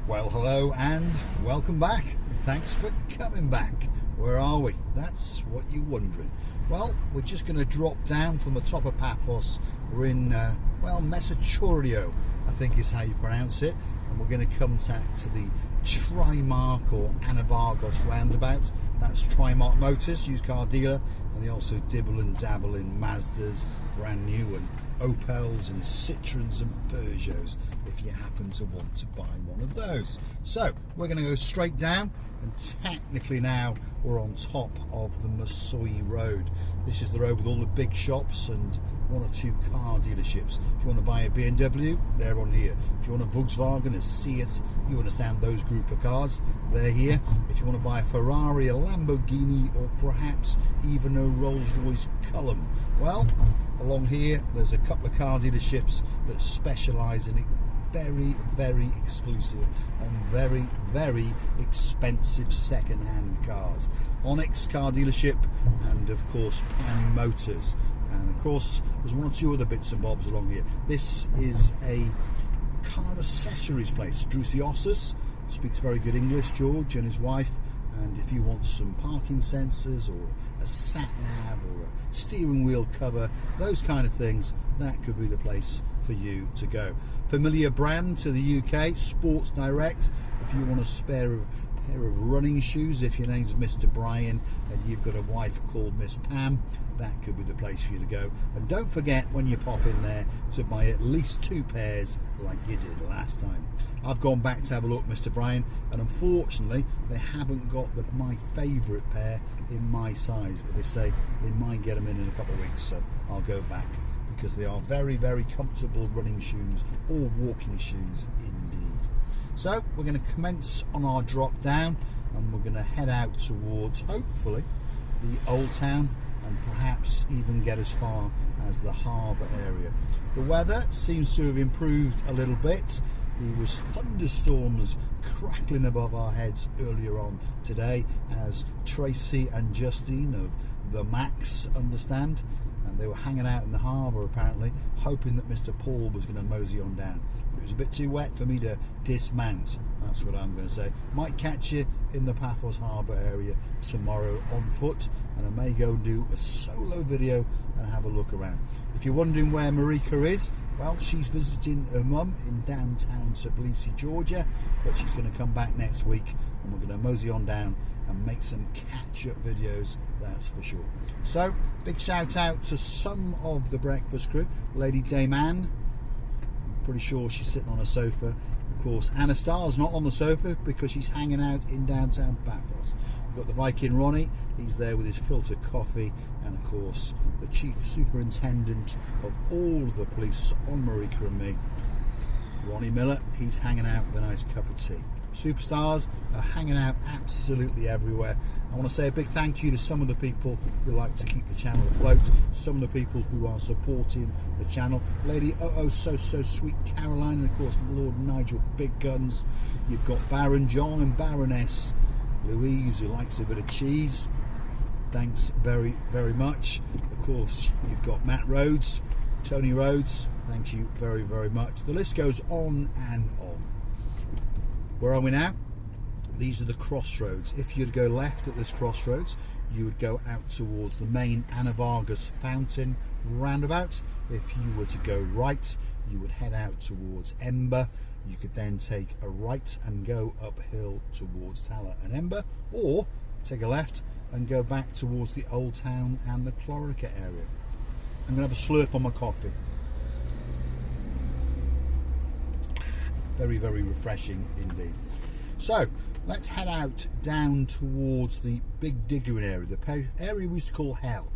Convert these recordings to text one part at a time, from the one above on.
Well, hello and welcome back. Thanks for coming back. Where are we? That's what you're wondering. Well, we're just going to drop down from the top of Paphos. We're in, Messachorio, I think is how you pronounce it. And we're going to come to the Trimark or Anabargos roundabout. That's Trimark Motors, used car dealer. And they also dibble and dabble in Mazdas, brand new, and Opels and Citroens and Peugeots if you happen to want to buy one of those. So we're going to go straight down, and technically now we're on top of the Masoi Road. This is the road with all the big shops and one or two car dealerships. If you want to buy a BMW, they're on here. If you want a Volkswagen, a Seat, you understand those group of cars, they're here. If you want to buy a Ferrari, a Lamborghini, or perhaps even a Rolls-Royce Cullinan, well, along here there's a couple of car dealerships that specialise in very, very exclusive and very, very expensive second-hand cars. Onyx car dealership, and of course Pan Motors, and of course there's one or two other bits and bobs along here. This is a car accessories place. Drusiosis speaks very good English, George and his wife. And if you want some parking sensors or a sat nav or a steering wheel cover, those kind of things, that could be the place for you to go. Familiar brand to the UK, Sports Direct. If you want a pair of running shoes, if your name's Mr. Brian and you've got a wife called Miss Pam, that could be the place for you to go. And don't forget when you pop in there to buy at least 2 pairs like you did last time. I've gone back to have a look, Mr. Brian, and unfortunately they haven't got my favourite pair in my size, but they say they might get them in a couple of weeks, so I'll go back because they are very, very comfortable running shoes or walking shoes indeed. So we're going to commence on our drop down, and we're going to head out towards, hopefully, the Old Town, and perhaps even get as far as the harbour area. The weather seems to have improved a little bit. There was thunderstorms crackling above our heads earlier on today, as Tracy and Justine of the Max understand, and they were hanging out in the harbour apparently, hoping that Mr. Paul was going to mosey on down. But it was a bit too wet for me to dismount, that's what I'm going to say. Might catch you in the Paphos harbour area tomorrow on foot, and I may go and do a solo video and have a look around. If you're wondering where Marika is, well, she's visiting her mum in downtown Tbilisi, Georgia, but she's going to come back next week, and we're going to mosey on down and make some catch-up videos, that's for sure. So, big shout out to some of the breakfast crew. Lady Dame Anne, I'm pretty sure she's sitting on a sofa. Of course, Anna Starr's not on the sofa because she's hanging out in downtown Paphos. We've got the Viking Ronnie, he's there with his filtered coffee, and of course the Chief Superintendent of all the police on Marika and me, Ronnie Miller, he's hanging out with a nice cup of tea. Superstars are hanging out absolutely everywhere. I want to say a big thank you to some of the people who like to keep the channel afloat, some of the people who are supporting the channel. Lady so sweet Caroline, and of course Lord Nigel Big Guns. You've got Baron John and Baroness Louise, who likes a bit of cheese. Thanks very, very much. Of course, you've got Matt Rhodes, Tony Rhodes. Thank you very, very much. The list goes on and on. Where are we now? These are the crossroads. If you'd go left at this crossroads, you would go out towards the main Anabargos fountain roundabout. If you were to go right, you would head out towards Ember. You could then take a right and go uphill towards Tala and Ember, or take a left and go back towards the Old Town and the Clorica area. I'm going to have a slurp on my coffee. Very, very refreshing indeed. So let's head out down towards the big diggering area, the area we used to call Hell.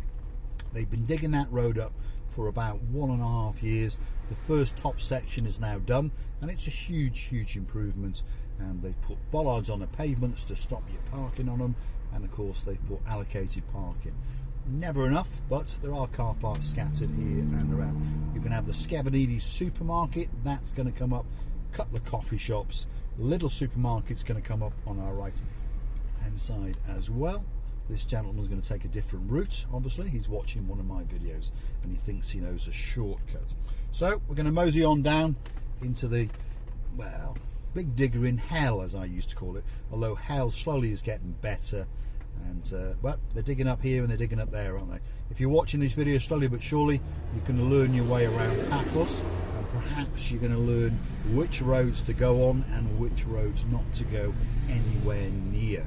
They've been digging that road up for about 1.5 years. The first top section is now done, and it's a huge improvement. And they've put bollards on the pavements to stop you parking on them, and of course they've put allocated parking. Never enough, but there are car parks scattered here and around. You can have the Skevenidis supermarket, that's going to come up. Couple of coffee shops, little supermarket's going to come up on our right hand side as well. This gentleman's going to take a different route, obviously. He's watching one of my videos and he thinks he knows a shortcut. So we're going to mosey on down into the, well, big digger in hell, as I used to call it, although hell slowly is getting better. And but they're digging up here and they're digging up there, aren't they? If you're watching these videos slowly but surely, you're going to learn your way around Paphos, and perhaps you're going to learn which roads to go on and which roads not to go anywhere near,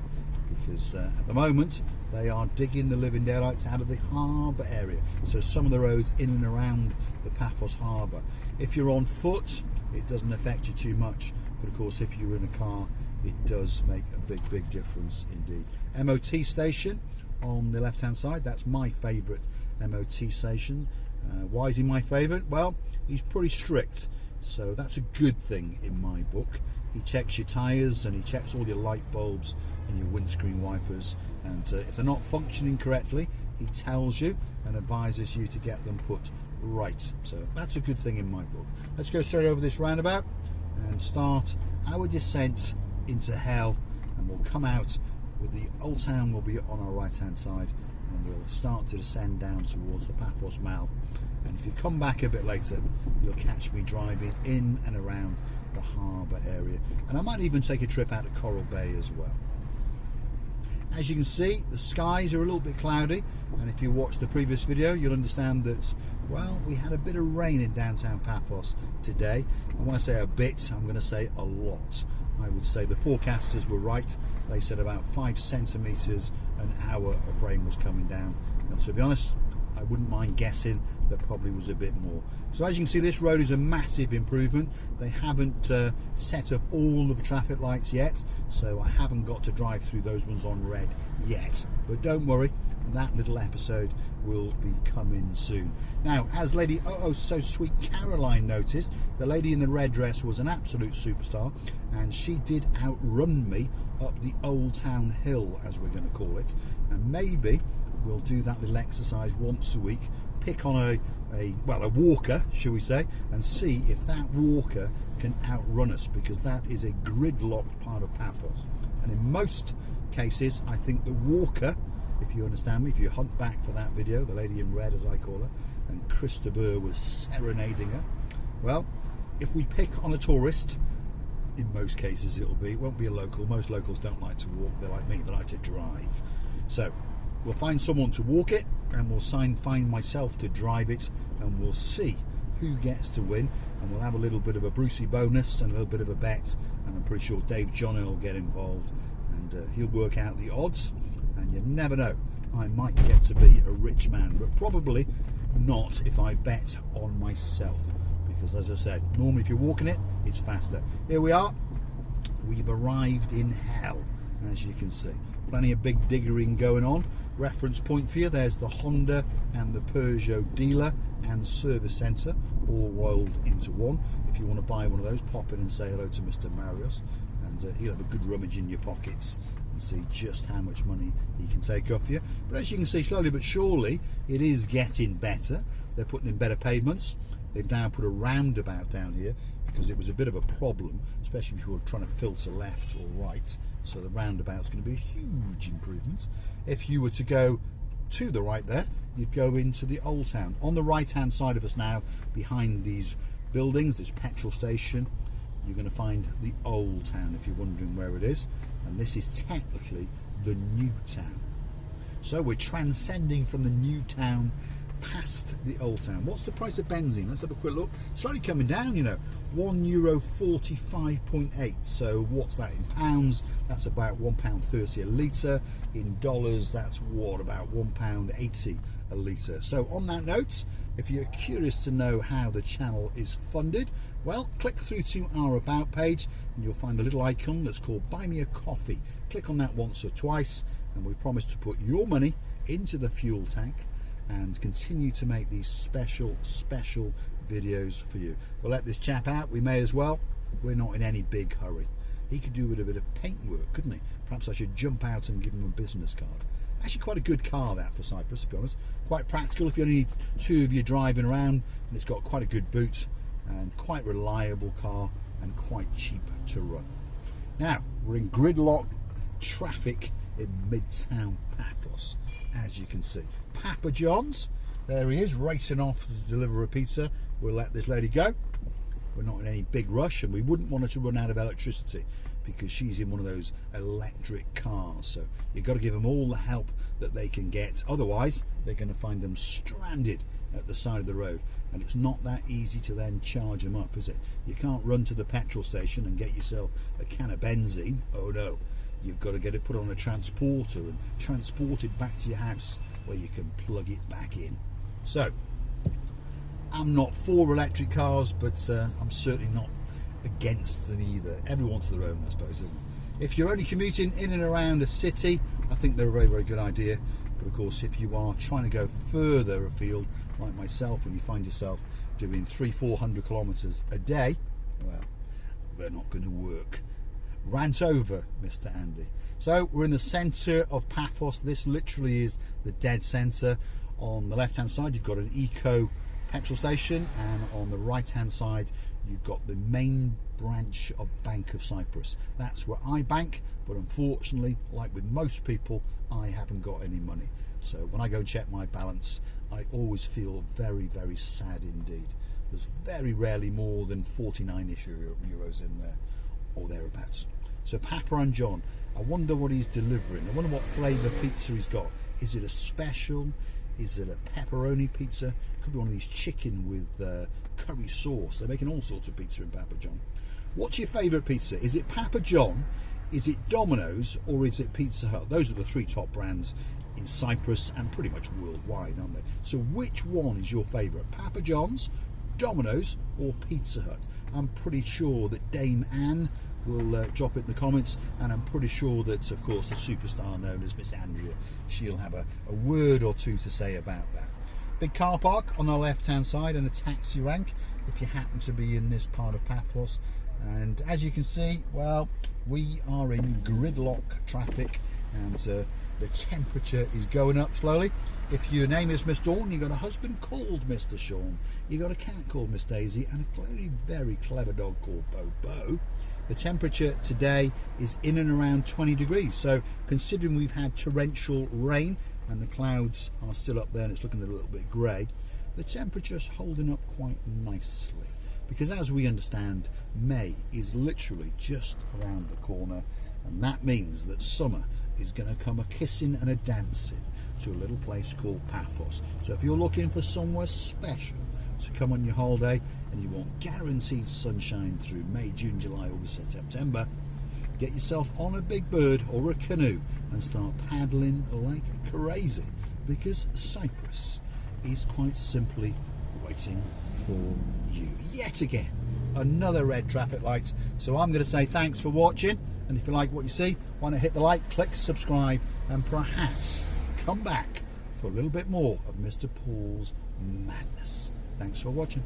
because at the moment they are digging the living daylights out of the harbour area. So some of the roads in and around the Paphos harbour. If you're on foot, it doesn't affect you too much, but of course if you're in a car, it does make a big difference indeed. MOT station on the left hand side, that's my favourite MOT station. Why is he my favourite? Well, he's pretty strict, so that's a good thing in my book. He checks your tyres and he checks all your light bulbs and your windscreen wipers, and if they're not functioning correctly, he tells you and advises you to get them put right. So that's a good thing in my book. Let's go straight over this roundabout and start our descent into hell, and we'll come out with the Old Town will be on our right hand side, and we'll start to descend down towards the Paphos Mall. And if you come back a bit later, you'll catch me driving in and around the harbour area, and I might even take a trip out to Coral Bay as well. As you can see, the skies are a little bit cloudy, and if you watched the previous video, you'll understand that, well, we had a bit of rain in downtown Paphos today. And when I say a bit, I'm going to say a lot. I would say the forecasters were right. They said about 5 centimetres an hour of rain was coming down, and to be honest, I wouldn't mind guessing there probably was a bit more. So as you can see, this road is a massive improvement. They haven't set up all of the traffic lights yet, so I haven't got to drive through those ones on red yet, but don't worry, that little episode will be coming soon. Now, as Lady Oh So Sweet Caroline noticed, the lady in the red dress was an absolute superstar, and she did outrun me up the Old Town Hill, as we're going to call it. And maybe we'll do that little exercise once a week, pick on a walker, shall we say, and see if that walker can outrun us, because that is a gridlocked part of Paphos. And in most cases, I think the walker, if you understand me, if you hunt back for that video, the lady in red as I call her, and Christopher was serenading her, well, if we pick on a tourist, in most cases it won't be a local. Most locals don't like to walk, they're like me, they like to drive. So we'll find someone to walk it, and we'll find myself to drive it, and we'll see who gets to win, and we'll have a little bit of a Brucey bonus and a little bit of a bet, and I'm pretty sure Dave Johnny will get involved, and he'll work out the odds, and you never know, I might get to be a rich man, but probably not if I bet on myself, because as I said, normally if you're walking it, it's faster. Here we are, we've arrived in hell, as you can see. Plenty of big diggering going on. Reference point for you, there's the Honda and the Peugeot dealer and service centre all rolled into one. If you want to buy one of those, pop in and say hello to Mr. Marius, and he'll have a good rummage in your pockets and see just how much money he can take off you. But as you can see, slowly but surely it is getting better. They're putting in better pavements. They've now put a roundabout down here because it was a bit of a problem, especially if you were trying to filter left or right. So the roundabout's going to be a huge improvement. If you were to go to the right there, you'd go into the Old Town. On the right hand side of us now, behind these buildings, this petrol station, you're going to find the Old Town, if you're wondering where it is. And this is technically the New Town. So we're transcending from the New Town past the Old Town. What's the price of benzene? Let's have a quick look. Slightly coming down, you know, €1.45.8. So what's that in pounds? That's about £1.30 a litre. In dollars, that's what, about £1.80 a litre. So on that note, if you're curious to know how the channel is funded, well, click through to our About page and you'll find the little icon that's called Buy Me a Coffee. Click on that once or twice, and we promise to put your money into the fuel tank and continue to make these special videos for you. We'll let this chap out, we may as well. We're not in any big hurry. He could do with a bit of paint work, couldn't he? Perhaps I should jump out and give him a business card. Actually quite a good car, that, for Cyprus, to be honest. Quite practical if you only need 2 of you driving around, and it's got quite a good boot and quite reliable car and quite cheap to run. Now, we're in gridlock traffic in Midtown Paphos, as you can see. Papa John's, there he is, racing off to deliver a pizza. We'll let this lady go. we're not in any big rush, and we wouldn't want her to run out of electricity because she's in one of those electric cars. So you've got to give them all the help that they can get, otherwise they're going to find them stranded at the side of the road, and it's not that easy to then charge them up, is it? You can't run to the petrol station and get yourself a can of benzene. Oh no, you've got to get it put on a transporter and transported back to your house where you can plug it back in. So I'm not for electric cars, but I'm certainly not against them either. Everyone to their own, I suppose, isn't it? If you're only commuting in and around a city, I think they're a very, very good idea. But of course, if you are trying to go further afield, like myself, when you find yourself doing 300-400 kilometers a day, well, they're not going to work. Rant over, Mr. Andy. So we're in the centre of Paphos. This literally is the dead centre. On the left hand side you've got an eco petrol station, and on the right hand side you've got the main branch of Bank of Cyprus. That's where I bank, but unfortunately, like with most people, I haven't got any money. So when I go and check my balance, I always feel very, very sad indeed. There's very rarely more than 49-ish euros in there, or thereabouts. So Papa and John, I wonder what he's delivering. I wonder what flavour pizza he's got. Is it a special? Is it a pepperoni pizza? Could be one of these chicken with curry sauce. They're making all sorts of pizza in Papa John. What's your favourite pizza? Is it Papa John? Is it Domino's? Or is it Pizza Hut? Those are the three top brands in Cyprus and pretty much worldwide, aren't they? So which one is your favourite? Papa John's, Domino's, or Pizza Hut? I'm pretty sure that Dame Anne will drop it in the comments, and I'm pretty sure that, of course, the superstar known as Miss Andrea, she'll have a word or two to say about that. Big car park on the left hand side and a taxi rank if you happen to be in this part of Paphos. And as you can see, well, we are in gridlock traffic, and the temperature is going up slowly. If your name is Miss Dawn, you've got a husband called Mr. Sean, you've got a cat called Miss Daisy, and a very, very clever dog called Bobo. The temperature today is in and around 20 degrees. So considering we've had torrential rain and the clouds are still up there and it's looking a little bit grey, the temperature's holding up quite nicely. Because as we understand, May is literally just around the corner, and that means that summer is going to come a kissing and a dancing to a little place called Paphos. So if you're looking for somewhere special to come on your holiday and you want guaranteed sunshine through May, June, July, August and September, get yourself on a big bird or a canoe and start paddling like crazy, because Cyprus is quite simply waiting for you. Yet again, another red traffic light. So I'm going to say thanks for watching, and if you like what you see, why not hit the like, click subscribe, and perhaps come back for a little bit more of Mr. Paul's madness. Thanks for watching.